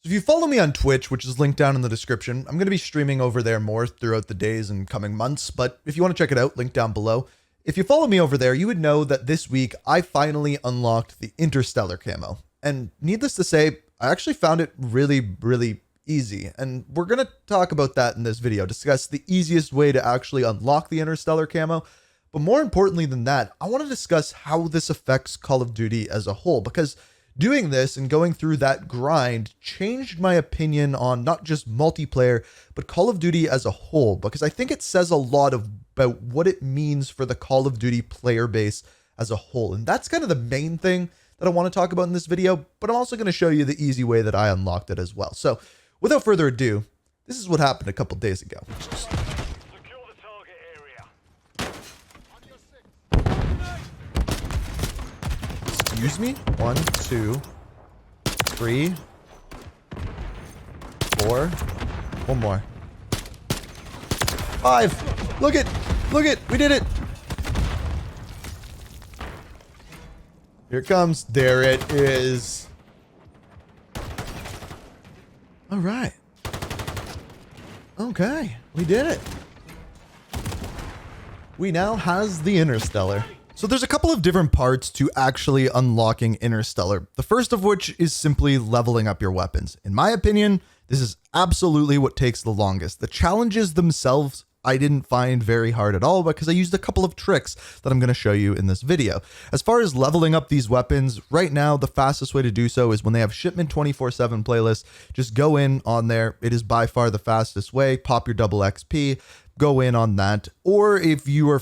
So if you follow me on Twitch, which is linked down in the description, I'm going to be streaming over there more throughout the days and coming months. But if you want to check it out, link down below. If you follow me over there, you would know that this week I finally unlocked the Interstellar Camo. And needless to say, I actually found it really easy. And we're going to talk about that in this video, discuss the easiest way to actually unlock the Interstellar Camo. But more importantly than that, I want to discuss how this affects Call of Duty as a whole, because doing this and going through that grind changed my opinion on not just multiplayer, but Call of Duty as a whole, because I think it says a lot about what it means for the Call of Duty player base as a whole. And that's kind of the main thing that I want to talk about in this video, but I'm also going to show you the easy way that I unlocked it as well. So without further ado, this is what happened a couple days ago. Excuse me? 1, 2, 3, 4. One more. 5. Look it. We did it. Here it comes. There it is. All right. Okay. We did it. We now has the Interstellar. So there's a couple of different parts to actually unlocking Interstellar. The first of which is simply leveling up your weapons. In my opinion, this is absolutely what takes the longest. The challenges themselves I didn't find very hard at all because I used a couple of tricks that I'm going to show you in this video. As far as leveling up these weapons, right now the fastest way to do so is when they have shipment 24/7 playlist. Just go in on there. It is by far the fastest way. Pop your double XP. Go in on that. Or if you are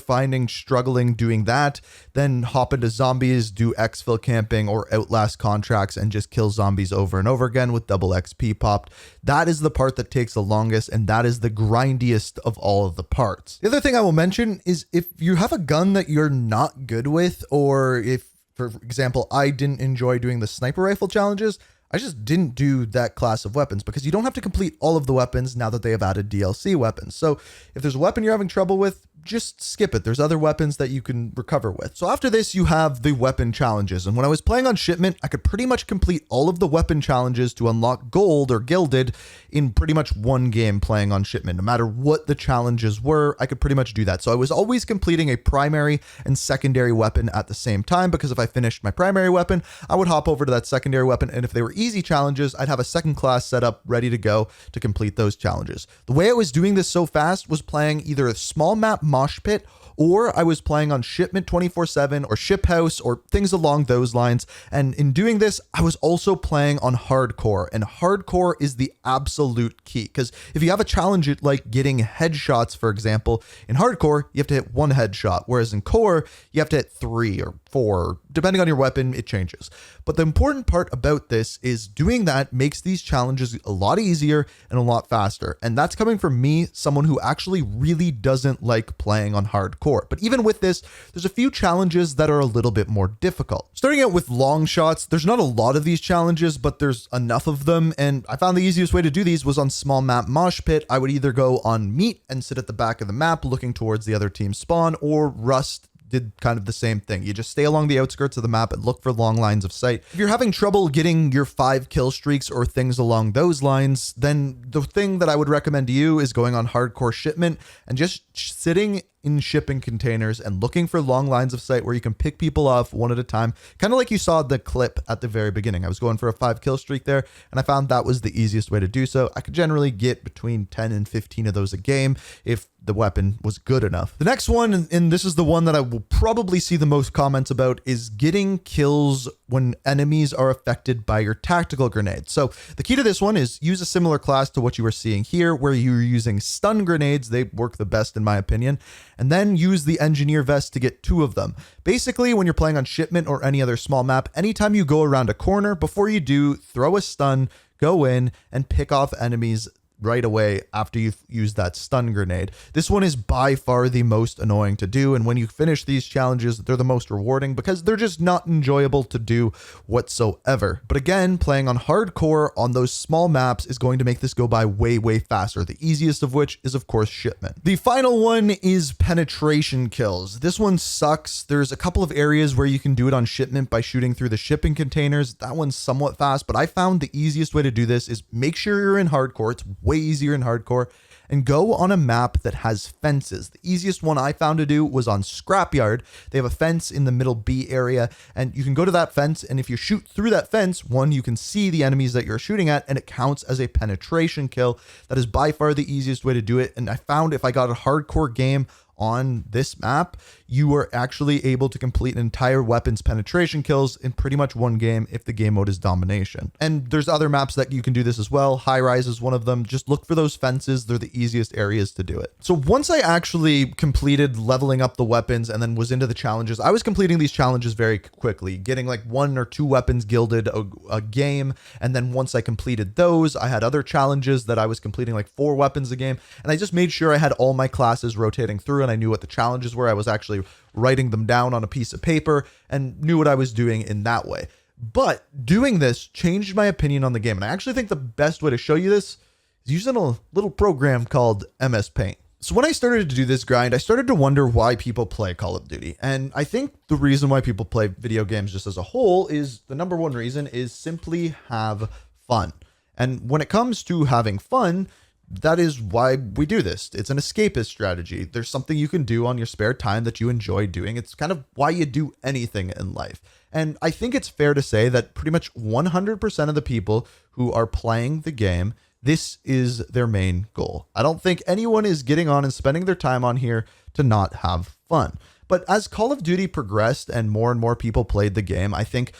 struggling doing that, then hop into zombies, do exfil camping or outlast contracts and just kill zombies over and over again with double XP popped. That is the part that takes the longest, and that is the grindiest of all of the parts. The other thing I will mention is if you have a gun that you're not good with, or if, for example, I didn't enjoy doing the sniper rifle challenges, I just didn't do that class of weapons because you don't have to complete all of the weapons now that they have added DLC weapons. So if there's a weapon you're having trouble with, just skip it. There's other weapons that you can recover with. So after this, you have the weapon challenges. And when I was playing on shipment, I could pretty much complete all of the weapon challenges to unlock gold or gilded in pretty much one game playing on shipment. No matter what the challenges were, I could pretty much do that. So I was always completing a primary and secondary weapon at the same time, because if I finished my primary weapon, I would hop over to that secondary weapon. And if they were easy challenges, I'd have a second class set up ready to go to complete those challenges. The way I was doing this so fast was playing either a small map mosh pit, or I was playing on shipment 24/7 or ship house or things along those lines. And in doing this, I was also playing on hardcore, and hardcore is the absolute key, because if you have a challenge like getting headshots, for example, in hardcore, you have to hit 1 headshot, whereas in core, you have to hit 3 or 4, depending on your weapon, it changes. But the important part about this is doing that makes these challenges a lot easier and a lot faster. And that's coming from me, someone who actually really doesn't like playing on hardcore. But even with this, there's a few challenges that are a little bit more difficult. Starting out with long shots, there's not a lot of these challenges, but there's enough of them. And I found the easiest way to do these was on small map mosh pit. I would either go on meat and sit at the back of the map looking towards the other team's spawn, or Rust did kind of the same thing. You just stay along the outskirts of the map and look for long lines of sight. If you're having trouble getting your 5 kill streaks or things along those lines, then the thing that I would recommend to you is going on hardcore shipment and just sitting in shipping containers and looking for long lines of sight where you can pick people off one at a time. Kind of like you saw the clip at the very beginning. I was going for a 5 kill streak there, and I found that was the easiest way to do so. I could generally get between 10 and 15 of those a game if the weapon was good enough. The next one, and this is the one that I will probably see the most comments about, is getting kills when enemies are affected by your tactical grenades. So the key to this one is use a similar class to what you were seeing here, where you're using stun grenades. They work the best in my opinion. And then use the engineer vest to get 2 of them. Basically, when you're playing on shipment or any other small map, anytime you go around a corner, before you do, throw a stun, go in and pick off enemies right away after you've used that stun grenade. This one is by far the most annoying to do, and when you finish these challenges, they're the most rewarding because they're just not enjoyable to do whatsoever. But again, playing on hardcore on those small maps is going to make this go by way faster, the easiest of which is of course shipment. The final one is penetration kills. This one sucks. There's a couple of areas where you can do it on shipment by shooting through the shipping containers. That one's somewhat fast, but I found the easiest way to do this is make sure you're in hardcore. It's way easier in hardcore, and go on a map that has fences. The easiest one I found to do was on Scrapyard. They have a fence in the middle B area, and you can go to that fence, and if you shoot through that fence, one, you can see the enemies that you're shooting at, and it counts as a penetration kill. That is by far the easiest way to do it, and I found if I got a hardcore game on this map, you were actually able to complete an entire weapons penetration kills in pretty much one game if the game mode is domination. And there's other maps that you can do this as well. High Rise is one of them. Just look for those fences. They're the easiest areas to do it. So once I actually completed leveling up the weapons and then was into the challenges, I was completing these challenges very quickly, getting like 1 or 2 weapons gilded a game. And then once I completed those, I had other challenges that I was completing like 4 weapons a game. And I just made sure I had all my classes rotating through and I knew what the challenges were. I was actually writing them down on a piece of paper and knew what I was doing in that way. But doing this changed my opinion on the game. And I actually think the best way to show you this is using a little program called MS Paint. So when I started to do this grind, I started to wonder why people play Call of Duty. And I think the reason why people play video games just as a whole is the number one reason is simply have fun. And when it comes to having fun, that is why we do this. It's an escapist strategy. There's something you can do on your spare time that you enjoy doing. It's kind of why you do anything in life. And I think it's fair to say that pretty much 100% of the people who are playing the game, this is their main goal. I don't think anyone is getting on and spending their time on here to not have fun. But as Call of Duty progressed and more people played the game, I think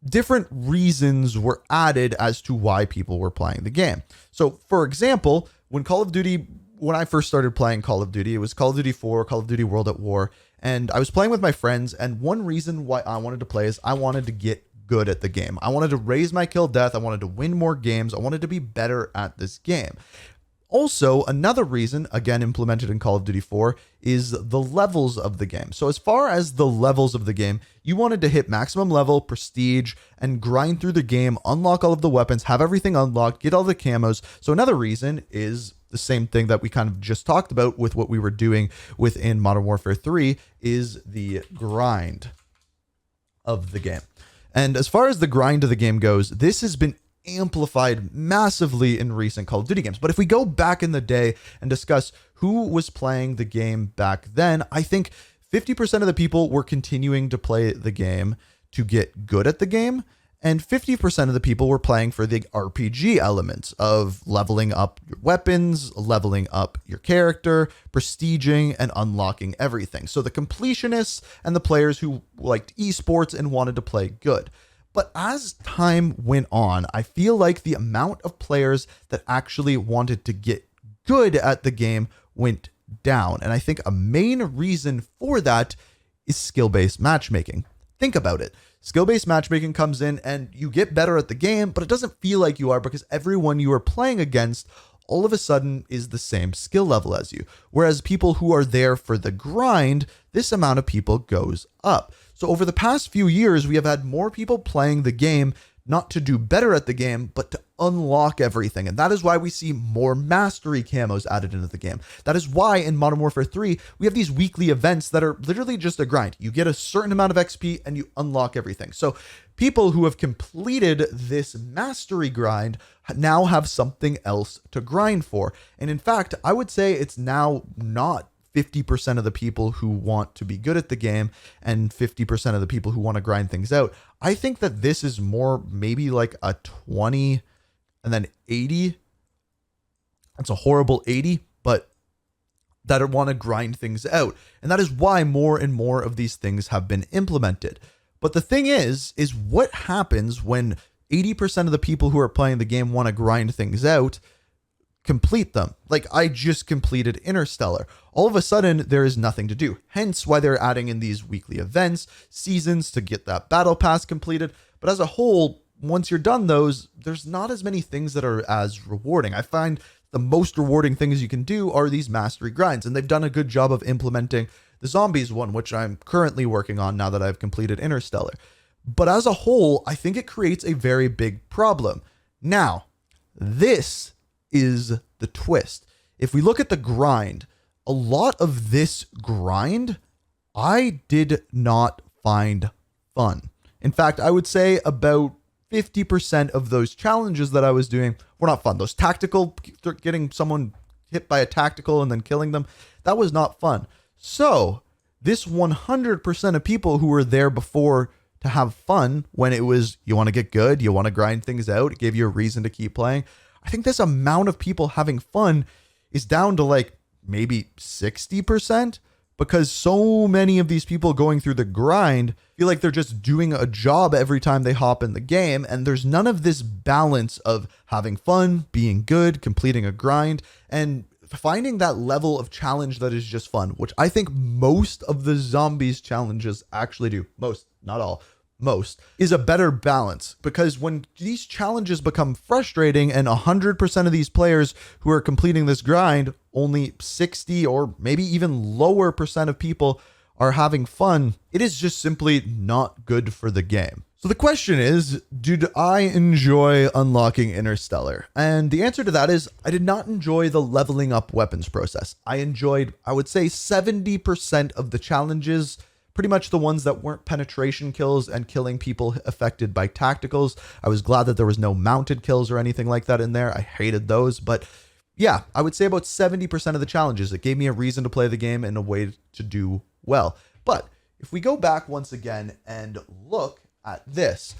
different reasons were added as to why people were playing the game. So for example, when I first started playing Call of Duty, it was Call of Duty 4, Call of Duty World at War, and I was playing with my friends, and one reason why I wanted to play is I wanted to get good at the game. I wanted to raise my kill death. I wanted to win more games. I wanted to be better at this game. Also, another reason, again implemented in Call of Duty 4, is the levels of the game. So as far as the levels of the game, you wanted to hit maximum level, prestige, and grind through the game, unlock all of the weapons, have everything unlocked, get all the camos. So another reason is the same thing that we kind of just talked about with what we were doing within Modern Warfare 3 is the grind of the game. And as far as the grind of the game goes, this has been amplified massively in recent Call of Duty games. But if we go back in the day and discuss who was playing the game back then, I think 50% of the people were continuing to play the game to get good at the game, and 50% of the people were playing for the RPG elements of leveling up your weapons, leveling up your character, prestiging, and unlocking everything. So the completionists and the players who liked esports and wanted to play good. But as time went on, I feel like the amount of players that actually wanted to get good at the game went down. And I think a main reason for that is skill-based matchmaking. Think about it. Skill-based matchmaking comes in and you get better at the game, but it doesn't feel like you are because everyone you are playing against all of a sudden is the same skill level as you. Whereas people who are there for the grind, this amount of people goes up. So over the past few years, we have had more people playing the game, not to do better at the game, but to unlock everything. And that is why we see more mastery camos added into the game. That is why in Modern Warfare 3, we have these weekly events that are literally just a grind. You get a certain amount of XP and you unlock everything. So people who have completed this mastery grind now have something else to grind for. And in fact, I would say it's now not 50% of the people who want to be good at the game and 50% of the people who want to grind things out. I think that this is more maybe like a 20 and then 80. That's a horrible 80, but that want to grind things out. And that is why more and more of these things have been implemented. But the thing is what happens when 80% of the people who are playing the game want to grind things out, complete them. Like I just completed Interstellar. All of a sudden there is nothing to do. Hence why they're adding in these weekly events, seasons to get that battle pass completed. But as a whole, once you're done those, there's not as many things that are as rewarding. I find the most rewarding things you can do are these mastery grinds. And they've done a good job of implementing the zombies one, which I'm currently working on now that I've completed Interstellar. But as a whole, I think it creates a very big problem. Now, this is the twist. If we look at the grind, a lot of this grind, I did not find fun. In fact, I would say about 50% of those challenges that I was doing were not fun. Those tactical, getting someone hit by a tactical and then killing them, that was not fun. So this 100% of people who were there before to have fun, when it was, you want to get good, you want to grind things out, it gave you a reason to keep playing. I think this amount of people having fun is down to like maybe 60%, because so many of these people going through the grind feel like they're just doing a job every time they hop in the game. And there's none of this balance of having fun, being good, completing a grind, and finding that level of challenge that is just fun, which I think most of the zombies challenges actually do. Most, not all. Most is a better balance, because when these challenges become frustrating and 100% of these players who are completing this grind, only 60 or maybe even lower percent of people are having fun, it is just simply not good for the game. So the question is, did I enjoy unlocking Interstellar? And the answer to that is, I did not enjoy the leveling up weapons process. I enjoyed, I would say, 70% of the challenges, pretty much the ones that weren't penetration kills and killing people affected by tacticals. I was glad that there was no mounted kills or anything like that in there. I hated those. But yeah, I would say about 70% of the challenges, it gave me a reason to play the game and a way to do well. But if we go back once again and look at this,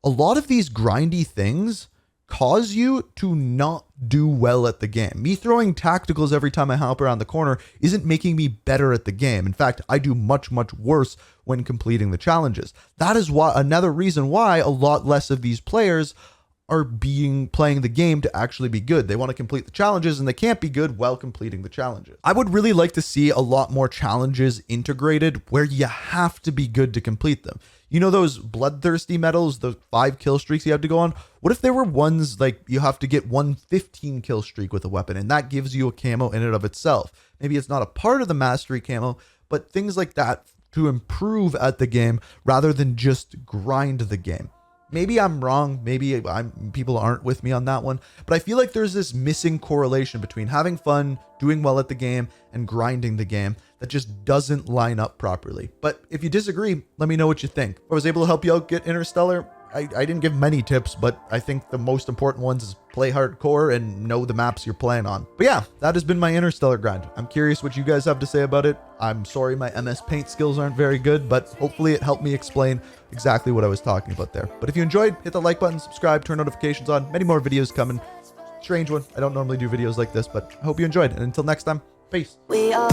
a lot of these grindy things cause you to not do well at the game. Me throwing tacticals every time I hop around the corner isn't making me better at the game. In fact, I do much, much worse when completing the challenges. That is why, another reason why a lot less of these players are playing the game to actually be good. They want to complete the challenges and they can't be good while completing the challenges. I would really like to see a lot more challenges integrated where you have to be good to complete them. You know those bloodthirsty medals, the 5 kill streaks you have to go on? What if there were ones like you have to get 115 kill streak with a weapon, and that gives you a camo in and of itself? Maybe it's not a part of the mastery camo, but things like that to improve at the game rather than just grind the game. Maybe I'm wrong. Maybe people aren't with me on that one, but I feel like there's this missing correlation between having fun, doing well at the game, and grinding the game that just doesn't line up properly. But if you disagree, let me know what you think. If I was able to help you out get Interstellar, I didn't give many tips, but I think the most important ones is play hardcore and know the maps you're playing on. But yeah, that has been my Interstellar grind. I'm curious what you guys have to say about it. I'm sorry my MS Paint skills aren't very good, but hopefully it helped me explain exactly what I was talking about there. But if you enjoyed, hit the like button, subscribe, turn notifications on. Many more videos coming. Strange one. I don't normally do videos like this, but I hope you enjoyed. And until next time, peace. We are